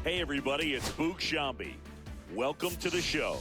Hey everybody, it's Boog Shambi. Welcome to the show.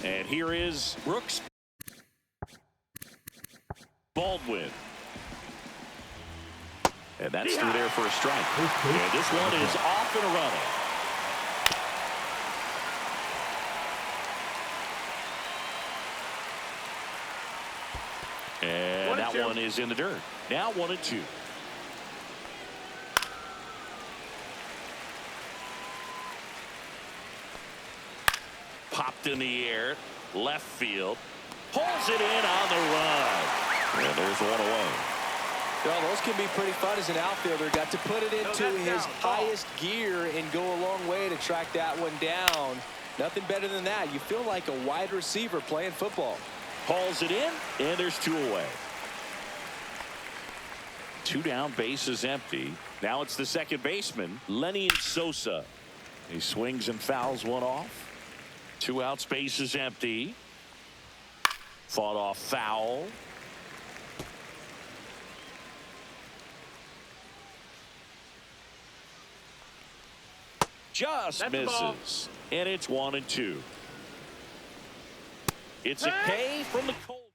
And here is Brooks Baldwin. And that's through there for a strike. And this one is off and running. And that one is in the dirt. Now 1-2. Popped in the air, left field, pulls it in on the run. And there's one away. Well, those can be pretty fun as an outfielder. Got to put it into his highest gear and go a long way to track that one down. Nothing better than that. You feel like a wide receiver playing football. Pulls it in, and there's two away. Two down, bases empty. Now it's the second baseman, Lenny Sosa. He swings and fouls one off. 2 outs, bases empty. Fought off foul. Just misses. And it's 1-2. It's a K from the cold.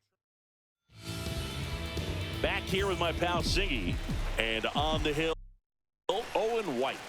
Back here with my pal Singy. And on the hill, Owen White.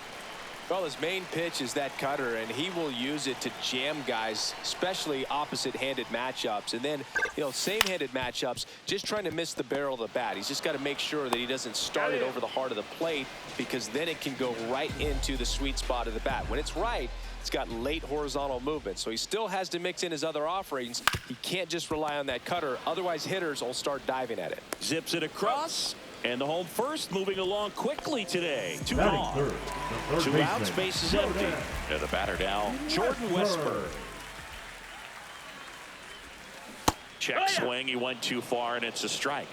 Well, his main pitch is that cutter, and he will use it to jam guys, especially opposite-handed matchups. And then, same-handed matchups, just trying to miss the barrel of the bat. He's just got to make sure that he doesn't start it over the heart of the plate, because then it can go right into the sweet spot of the bat. When it's right, it's got late horizontal movement, so he still has to mix in his other offerings. He can't just rely on that cutter, otherwise hitters will start diving at it. Zips it across. And the home first moving along quickly today. 2 gone. 2 outs, bases empty. And the batter now, Jordan Westburg. Check swing. He went too far, and it's a strike.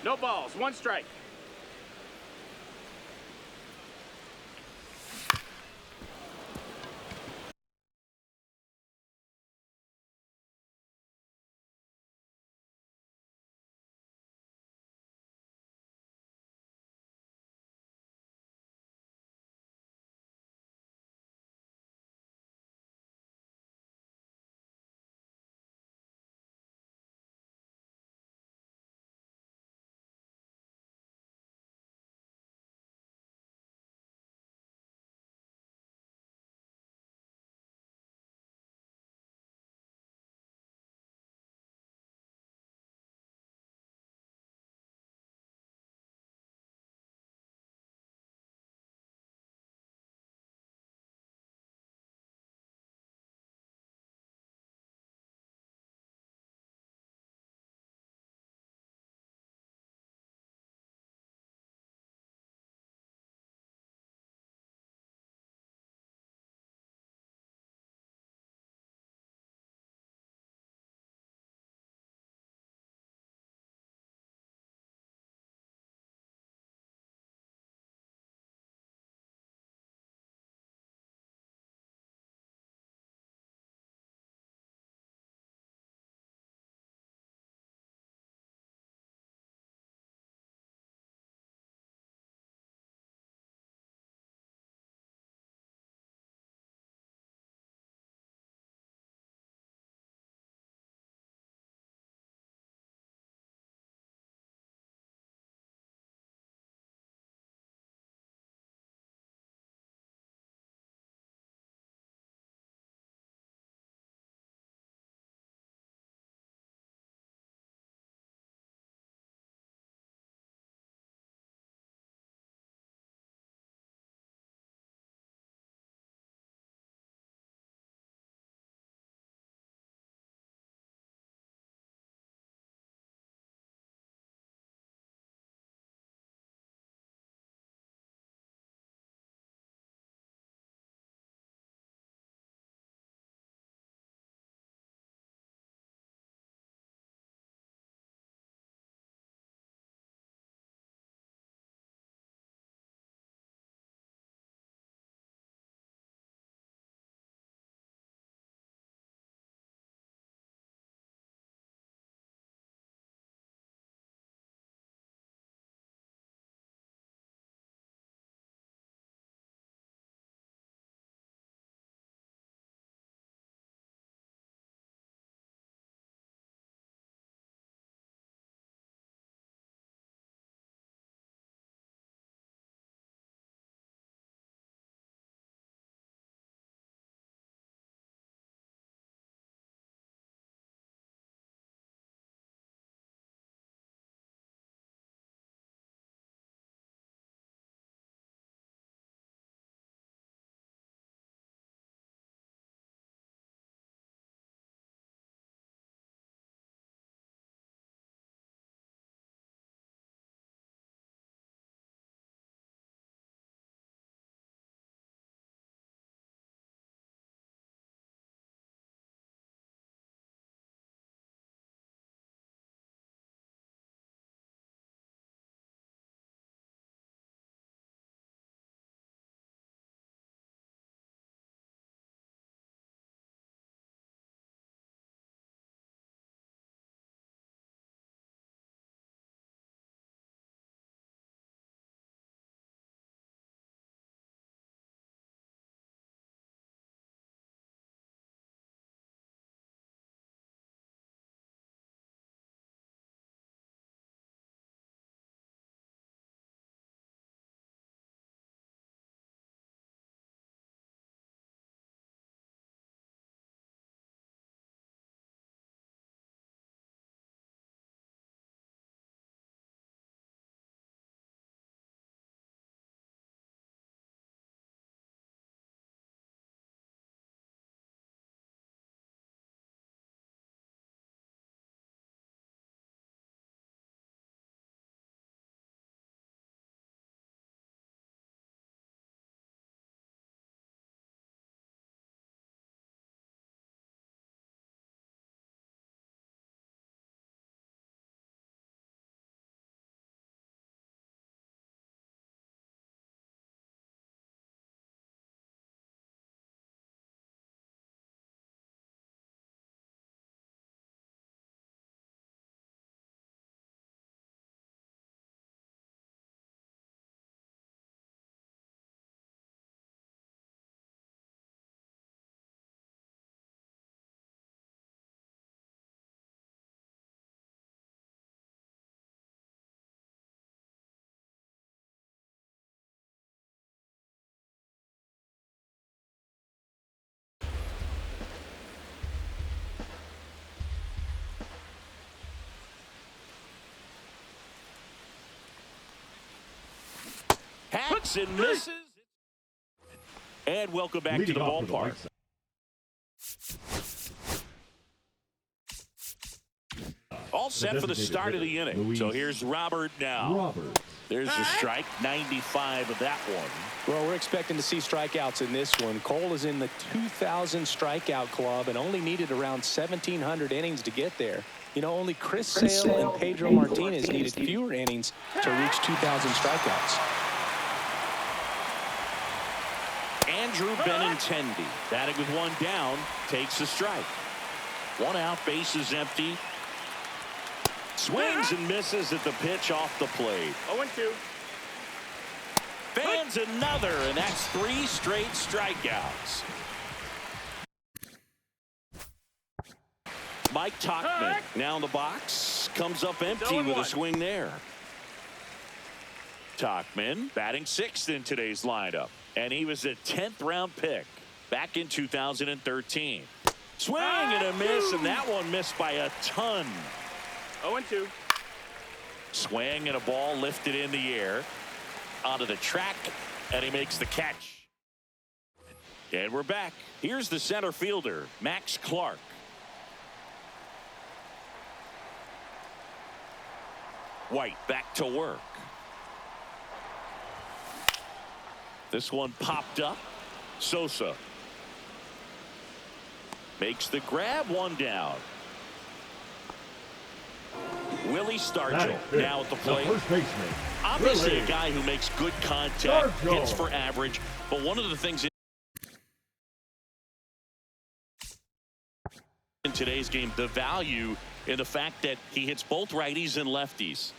No balls. 1 strike. looks and misses. And welcome back to the ballpark. All set for the start of the inning. So here's Robert now. There's a strike, 95 of that one. Well, we're expecting to see strikeouts in this one. Cole is in the 2,000 strikeout club and only needed around 1,700 innings to get there. You know, only Chris Sale and Pedro Martinez needed fewer innings to reach 2,000 strikeouts. Andrew Benintendi, batting with one down, takes a strike. One out, bases empty. Swings and misses at the pitch off the plate. 0-2. Fans another, and that's 3 straight strikeouts. Mike Tauchman now in the box, comes up empty with a swing there. Tauchman batting 6th in today's lineup, and he was a 10th round pick back in 2013. Swing and a miss, and that one missed by a ton. 0-2. Swing and a ball lifted in the air onto the track, and he makes the catch. And we're back. Here's the center fielder, Max Clark. White back to work. This one popped up. Sosa makes the grab, one down. Willie Stargell now at the plate. Obviously a guy who makes good contact, hits for average, but one of the things in today's game, the value in the fact that he hits both righties and lefties.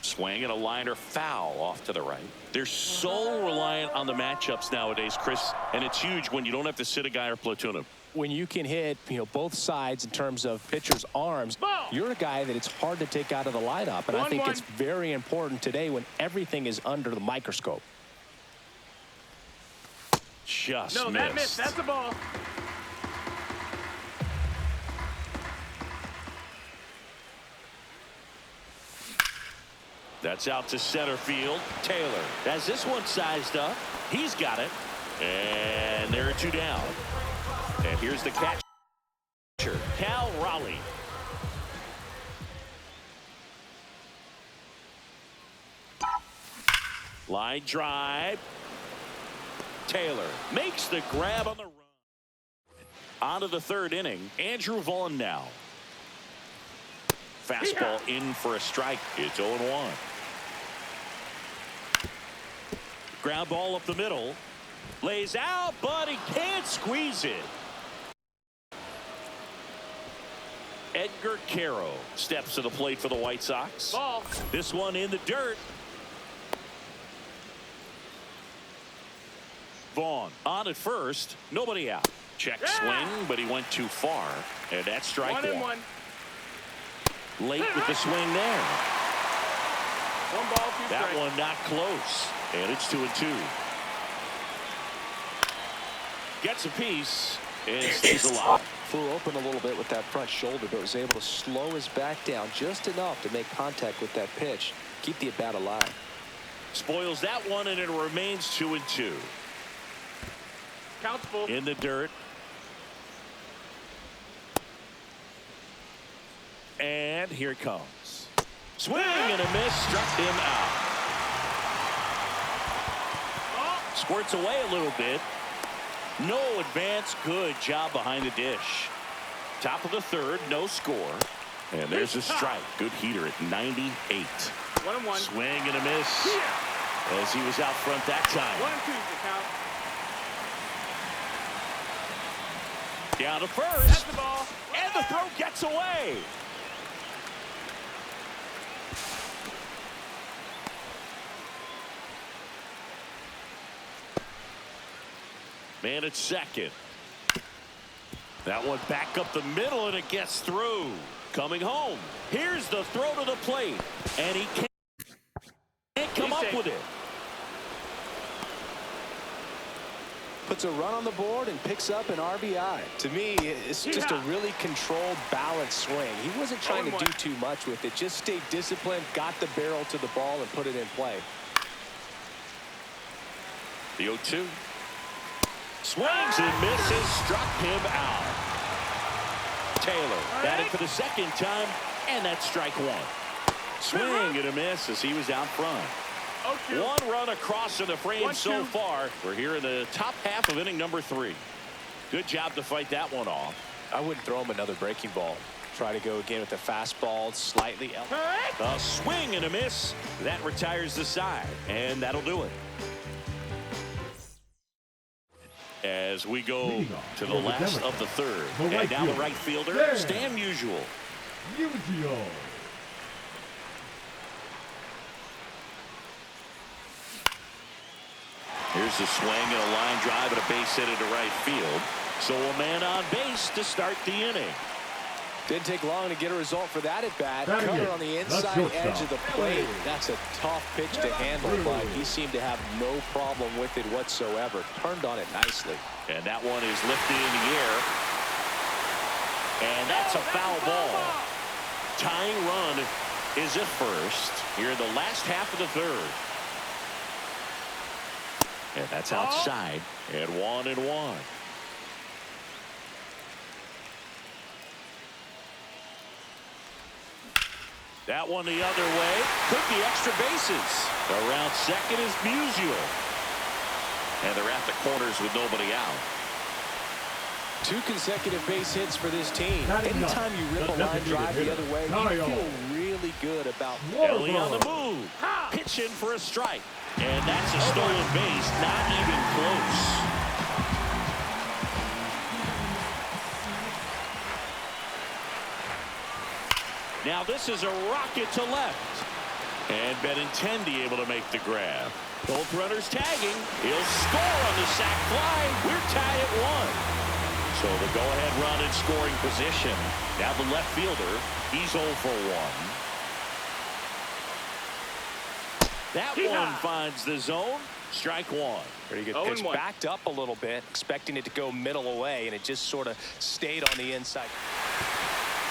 Swing and a liner foul off to the right. They're so reliant on the matchups nowadays, Chris, and it's huge when you don't have to sit a guy or platoon him. When you can hit, both sides in terms of pitchers' arms, you're a guy that it's hard to take out of the lineup. And I think it's very important today when everything is under the microscope. Just no, missed. that missed. That's the ball. That's out to center field. Taylor has this one sized up. He's got it. And there are 2 down. And here's the catcher, Cal Raleigh. Line drive. Taylor makes the grab on the run. On to the 3rd inning. Andrew Vaughn now. Fastball in for a strike. It's 0-1. Ground ball up the middle. Lays out, but he can't squeeze it. Edgar Caro steps to the plate for the White Sox. Ball. This one in the dirt. Vaughn on at first. Nobody out. Check swing, but he went too far. And that's strike 1. Late with the swing there. 1 ball, 2 strikes. That one not close. And it's 2-2. Gets a piece and stays alive. Flew open a little bit with that front shoulder, but was able to slow his back down just enough to make contact with that pitch. Keep the at-bat alive. Spoils that one, and it remains 2-2. Counts full. In the dirt. And here it comes. Swing and a miss, struck him out. Squirts away a little bit. No advance. Good job behind the dish. Top of the 3rd, no score. And there's a strike. Good heater at 98. 1-1. Swing and a miss. As he was out front that time. 1-2 the count. Down to first. That's the ball. And the throw gets away. Man at second. That one back up the middle, and it gets through. Coming home. Here's the throw to the plate. And he can't come up with it. Puts a run on the board and picks up an RBI. To me, it's just a really controlled, balanced swing. He wasn't trying to do too much with it. Just stayed disciplined, got the barrel to the ball, and put it in play. The 0-2. Swings and misses. Struck him out. Taylor batting for the second time, and that's strike one. Swing and a miss as he was out front. 0-2. One run across in the frame 1-2. so far. We're here in the top half of inning number 3. Good job to fight that one off. I wouldn't throw him another breaking ball. Try to go again with the fastball, slightly up. A swing and a miss. That retires the side, and that'll do it. As we go to the last of the third. And now the right fielder, Stan Musial. Here's the swing and a line drive and a base hit into right field. So a man on base to start the inning. Didn't take long to get a result for that at bat. Cutter on the inside edge of the plate. That's a tough pitch to handle, but he seemed to have no problem with it whatsoever. Turned on it nicely. And that one is lifted in the air. And that's a foul ball. Tying run is at first here in the last half of the third. And that's outside. And 1-1. That one the other way. Could be extra bases. Around second is Musial. And they're at the corners with nobody out. 2 consecutive base hits for this team. Anytime you rip a line drive the other way, you feel really good about Ellie on the move. Pitching for a strike. And that's a stolen base. Not even close. Now this is a rocket to left. And Benintendi able to make the grab. Both runners tagging. He'll score on the sac fly. We're tied at 1. So the go-ahead run in scoring position. Now the left fielder. He's 0 for 1. That one finds the zone. Strike one. Pretty good pitch. Backed up a little bit, expecting it to go middle away, and it just sort of stayed on the inside.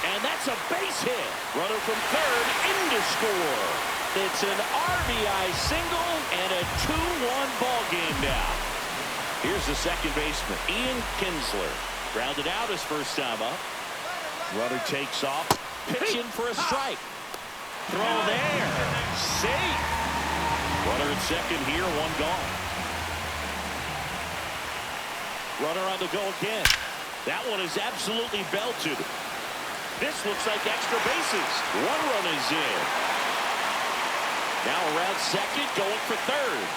And that's a base hit. Runner from third in to score. It's an RBI single and a 2-1 ball game now. Here's the second baseman, Ian Kinsler. Grounded out his first time up. Runner takes off. Pitching for a strike. Throw there. Safe. Runner at second here, 1 gone. Runner on the go again. That one is absolutely belted. This looks like extra bases. 1 run is in. Now around second, going for third.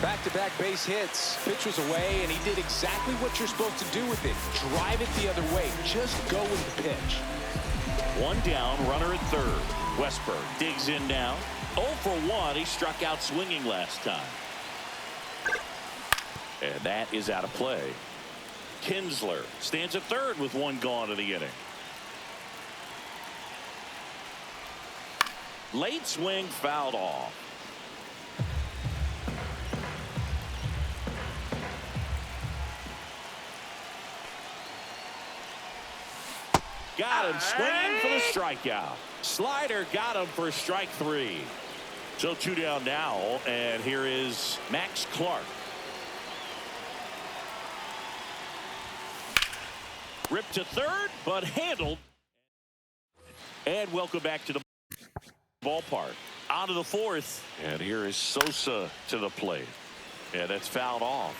Back-to-back base hits. Pitch was away, and he did exactly what you're supposed to do with it. Drive it the other way. Just go with the pitch. 1 down, runner at third. Westberg digs in now. 0 for 1. He struck out swinging last time. And that is out of play. Kinsler stands at third with 1 gone in the inning. Late swing fouled off. Got him swinging for the strikeout. Slider got him for strike 3. So 2 down now, and here is Max Clark. Ripped to third, but handled. And welcome back to the ballpark. On to the 4th, and here is Sosa to the plate. And that's fouled off.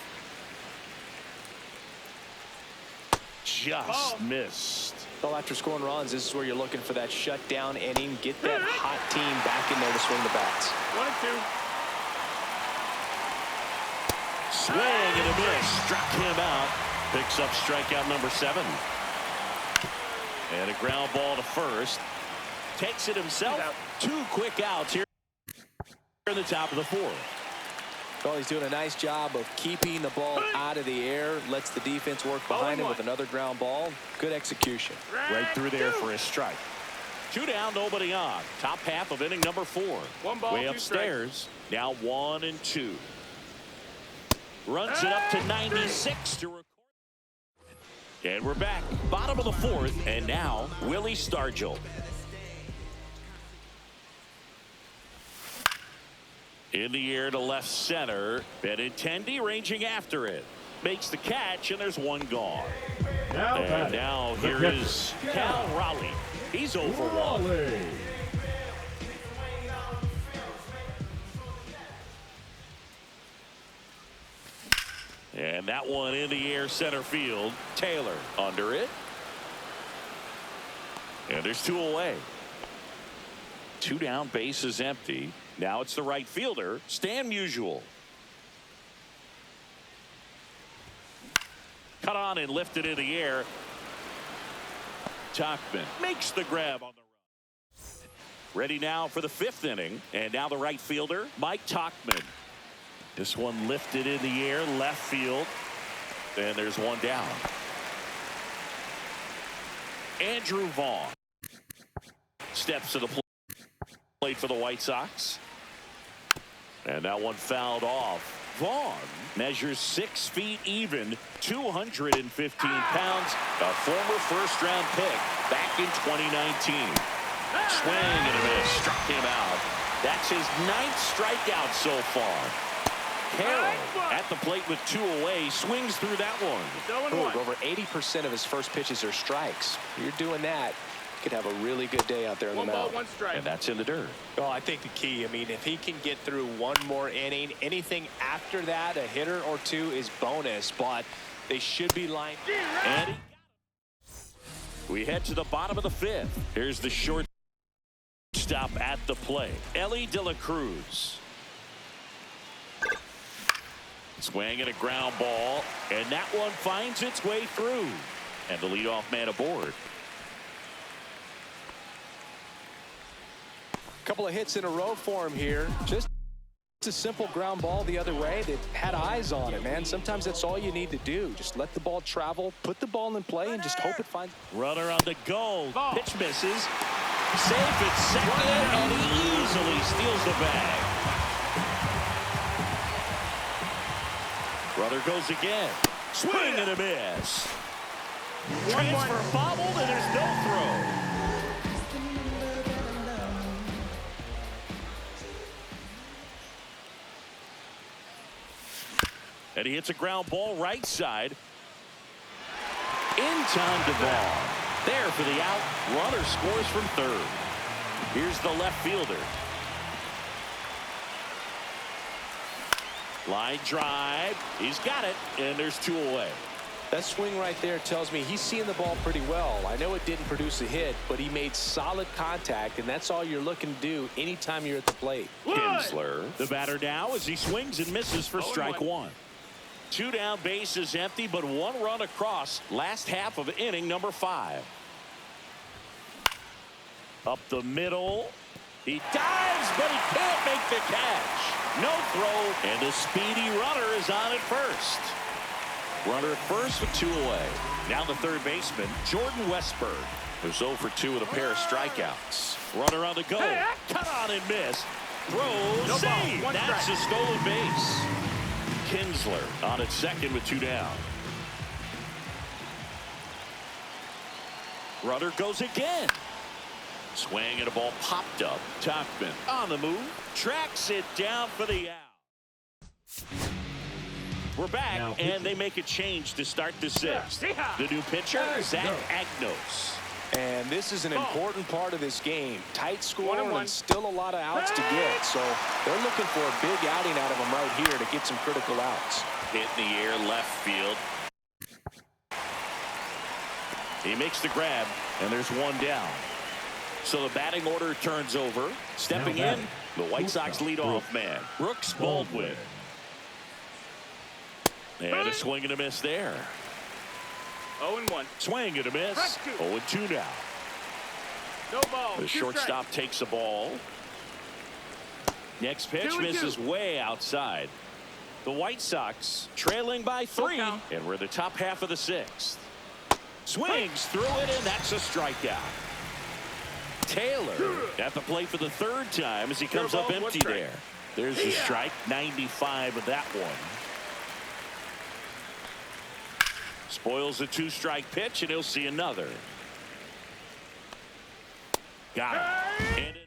Just missed. Well, after scoring runs, this is where you're looking for that shutdown inning. Get that hot team back in there to swing the bats. 1-2. Swing and a miss. Struck him out. Picks up strikeout number 7. And a ground ball to first. Takes it himself. 2 quick outs here in the top of the 4th. Well, he's doing a nice job of keeping the ball out of the air. Lets the defense work behind him with another ground ball. Good execution. Right through there for a strike. 2 down, nobody on. Top half of inning number 4. 1 ball, way 2 upstairs. Now 1-2. Runs it up to 96 to record. And we're back. Bottom of the 4th. And now Willie Stargell. In the air to left center. Benintendi ranging after it. Makes the catch, and there's one gone. And now here is Cal Raleigh. He's over one. And that one in the air center field. Taylor under it. And there's two away. Two down, bases empty. Now it's the right fielder, Stan Musial. Cut on and lifted in the air. Tauchman makes the grab on the run. Ready now for the fifth inning. And now the right fielder, Mike Tauchman. This one lifted in the air, left field. And there's one down. Andrew Vaughn steps to the plate for the White Sox. And that one fouled off. Vaughn measures 6 feet even, 215 pounds, a former first-round pick back in 2019. Swing and a miss, struck him out. That's his 9th strikeout so far. Carroll at the plate with 2 away, swings through that one. Ooh, over 80% of his first pitches are strikes. You're doing that. Could have a really good day out there in the mound. 1 ball, 1 strike. And that's in the dirt. Well, I think the key, I mean, if he can get through one more inning, anything after that, a hitter or two is bonus, but they should be lined. And we head to the bottom of the 5th. Here's the short stop at the plate. Ellie De La Cruz. Swing and a ground ball, and that one finds its way through. And the leadoff man aboard. Couple of hits in a row for him here. Just a simple ground ball the other way. They've had eyes on it, man. Sometimes that's all you need to do. Just let the ball travel, put the ball in play, and just hope it finds. Runner on the go. Pitch misses. Safe at second, and he easily steals the bag. Runner goes again. Swing and a miss. Transfer bobbled, and there's no throw. And he hits a ground ball right side. In time to Vaughn. There for the out. Runner scores from third. Here's the left fielder. Line drive. He's got it. And there's 2 away. That swing right there tells me he's seeing the ball pretty well. I know it didn't produce a hit, but he made solid contact, and that's all you're looking to do anytime you're at the plate. Kinsler, the batter now, as he swings and misses for strike 1. 2 down, bases empty, but 1 run across. Last half of inning number 5. Up the middle. He dives, but he can't make the catch. No throw, and the speedy runner is on at first. Runner at first with 2 away. Now the third baseman, Jordan Westburg, who's 0 for 2 with a pair of strikeouts. Runner on the go. Cut on and miss. Throw, save. That's a stolen base. Kinsler on at second with 2 down. Runner goes again. Swing and a ball popped up. Tauchman on the move. Tracks it down for the out. We're back, and they make a change to start the 6th. The new pitcher, Zach Agnos. And this is an important part of this game. Tight score and still a lot of outs to get. So they're looking for a big outing out of him right here to get some critical outs. Hit in the air, left field. He makes the grab, and there's 1 down. So the batting order turns over. Stepping in, the White Sox leadoff man, Brooks Baldwin. And a swing and a miss there. 0-1. Swing and a miss. 0-2 now. No ball. The shortstop takes the ball. Next pitch misses way outside. The White Sox trailing by 3. And we're the top half of the 6th. Swings through it, and that's a strikeout. Taylor at the plate for the 3rd time as he comes up empty there. There's the strike, 95 of that one. Spoils a 2-strike pitch, and he'll see another. Got him. And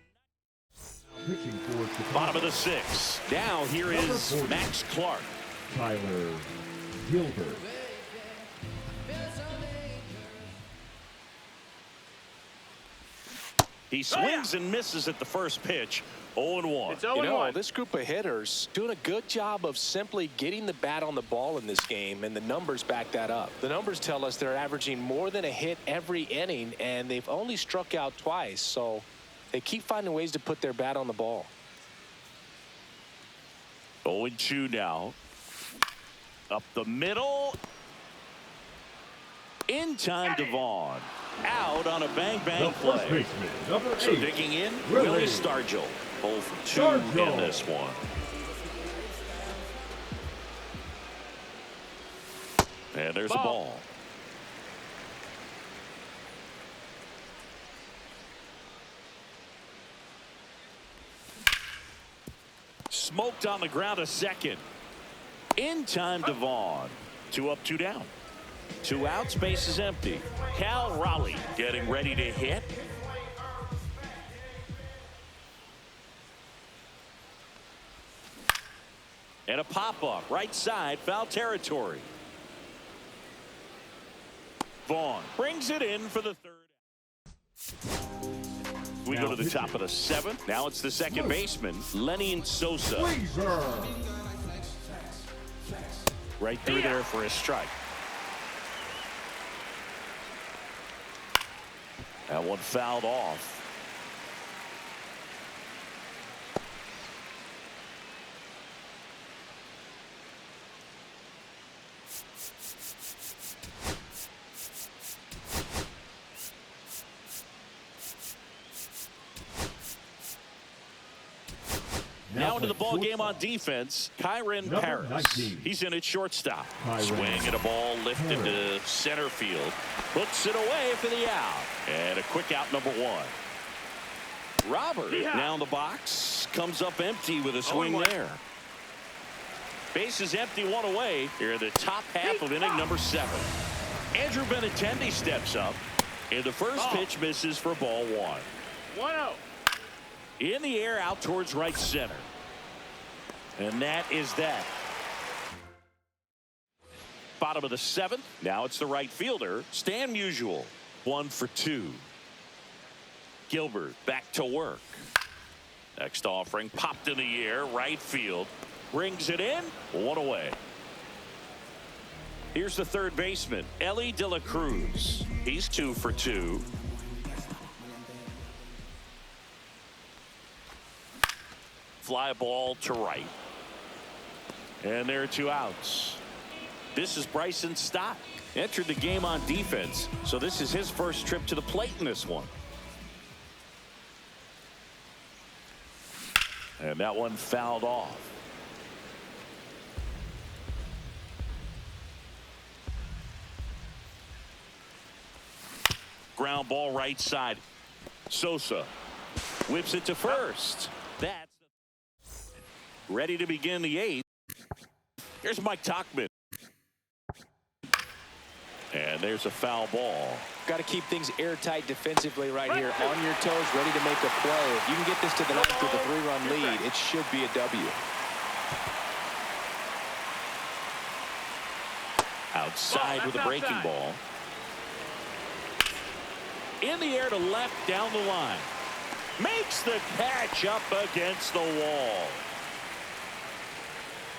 pitching for Bottom of the 6th. Now here is Max Clark. Tyler Gilbert. He swings and misses at the first pitch. 0-1. It's 0-1. This group of hitters doing a good job of simply getting the bat on the ball in this game, and the numbers back that up. The numbers tell us they're averaging more than a hit every inning, and they've only struck out twice, so they keep finding ways to put their bat on the ball. 0-2 now. Up the middle. In time to Vaughn. Out on a bang-bang play. Baseman, number 8. So digging in, Willie Stargell. 0 for 2 in this one. And there's a ball. Smoked on the ground a second. In time to Vaughn. 2 up, 2 down. 2 outs, base is empty. Cal Raleigh getting ready to hit. And a pop-up, right side, foul territory. Vaughn brings it in for the 3rd. We go to the top of the 7th. Now it's the second baseman, Lenny Sosa. Right through there for a strike. That one fouled off. Now into the ball game on defense, Kyron Paris. 19. He's in at shortstop. Kyron Swing at a ball lifted to center field. Puts it away for the out. And a quick out, number 1. Robert now in the box. Comes up empty with a swing there. Base is empty, 1 away. Here in the top half of inning number 7. Andrew Benintendi steps up. And the first pitch misses for ball 1. 1-0. In the air out towards right center. And that is that. Bottom of the 7th. Now it's the right fielder, Stan Musial. 1 for 2. Gilbert back to work. Next offering popped in the air, right field. Brings it in, 1 away. Here's the third baseman, Ellie De La Cruz. He's 2 for 2. Fly ball to right. And there are 2 outs. This is Bryson Stott. Entered the game on defense, so this is his first trip to the plate in this one. And that one fouled off. Ground ball right side. Sosa whips it to first. That's ready to begin the 8th. Here's Mike Tauchman. And there's a foul ball. Got to keep things airtight defensively right here. On your toes, ready to make a play. If you can get this to the 9th with a 3-run lead, it should be a W. Outside with a breaking ball. In the air to left, down the line. Makes the catch up against the wall.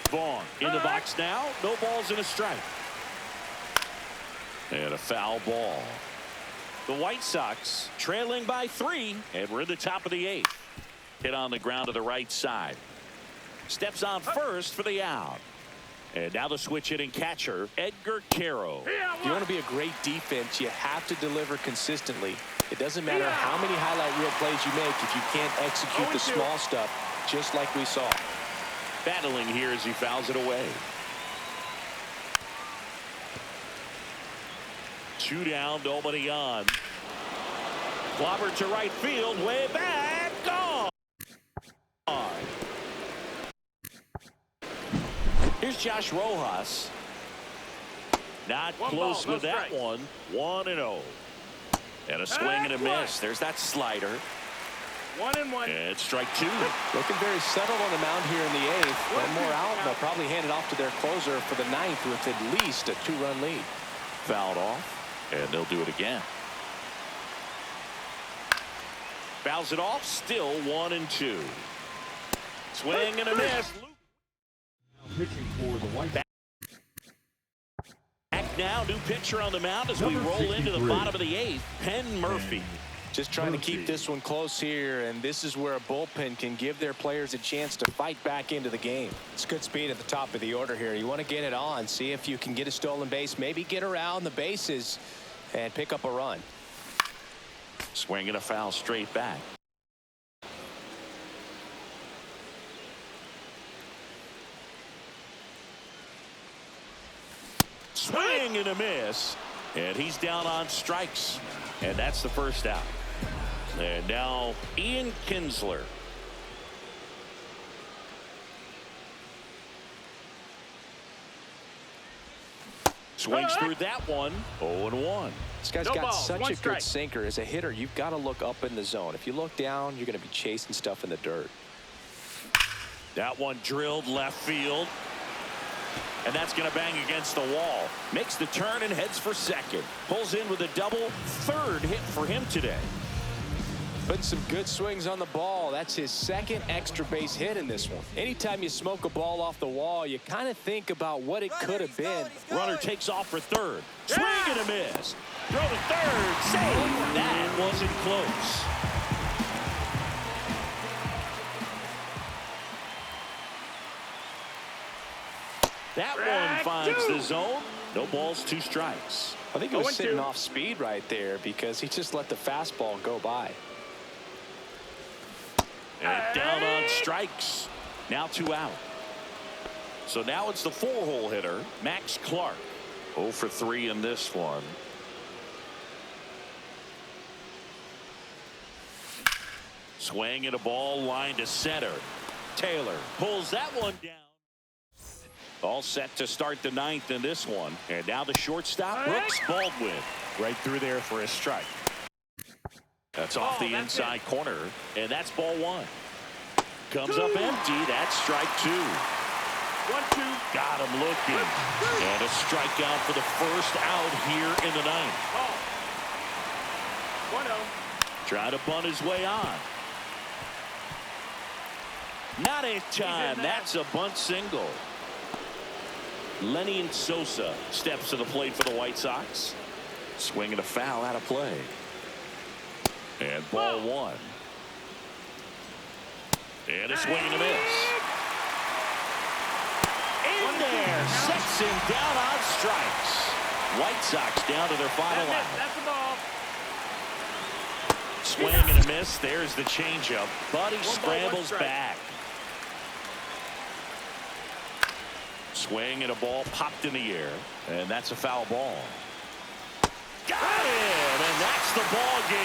Vaughn in the box now. No balls and a strike. And a foul ball. The White Sox trailing by 3, and we're in the top of the 8th. Hit on the ground to the right side. Steps on first for the out. And now the switch hitting catcher, Edgar Caro. If you want to be a great defense, you have to deliver consistently. It doesn't matter how many highlight reel plays you make if you can't execute the small stuff, just like we saw. Battling here as he fouls it away. 2 down, nobody on. Clobber to right field, way back, gone. Here's Josh Rojas. Not close with that one. 1-0. And a swing and a miss. There's that slider. 1-1. And strike two. Looking very settled on the mound here in the 8th. One more out, and they'll probably hand it off to their closer for the 9th with at least a 2-run lead. Fouled off, and they'll do it again. Fouls it off, still 1-2. Swing and a miss. Pitching for the White Sox. Back now, new pitcher on the mound as we roll into the bottom of the 8th. Penn Murphy. Just trying to keep this one close here, and this is where a bullpen can give their players a chance to fight back into the game. It's good speed at the top of the order here. You want to get it on, see if you can get a stolen base, maybe get around the bases and pick up a run. Swing and a foul straight back. Swing and a miss, and he's down on strikes, and that's the first out. And now Ian Kinsler. Swings through that one. 0-1. This guy's got such a good sinker. As a hitter, you've got to look up in the zone. If you look down, you're going to be chasing stuff in the dirt. That one drilled left field. And that's going to bang against the wall. Makes the turn and heads for second. Pulls in with a double. Third hit for him today. Putting some good swings on the ball. That's his second extra base hit in this one. Anytime you smoke a ball off the wall, you kind of think about what it could have been. Runner takes off for third. Swing and a miss. Throw to third. Save. That wasn't close. That one finds the zone. No balls, 2 strikes. I think he was sitting off speed right there because he just let the fastball go by. And down on strikes. Now 2 out. So now it's the 4-hole hitter, Max Clark. 0 for 3 in this one. Swing and a ball line to center. Taylor pulls that one down. All set to start the 9th in this one. And now the shortstop, Brooks Baldwin. Right through there for a strike. That's off the inside corner. And that's ball 1. Comes up empty. That's strike 2. 1-2. Got him looking. And a strikeout for the first out here in the 9th. 1-0. Trying to bunt his way on. Not in time. That's a bunt single. Lenny Sosa steps to the plate for the White Sox. Swing and a foul out of play. And ball 1. And a swing and a miss. In there. Sets him down on strikes. White Sox down to their final out. That's the ball. Swing and a miss. There's the changeup. But he scrambles back. Swing and a ball popped in the air. And that's a foul ball. Got him. And that's the ball game.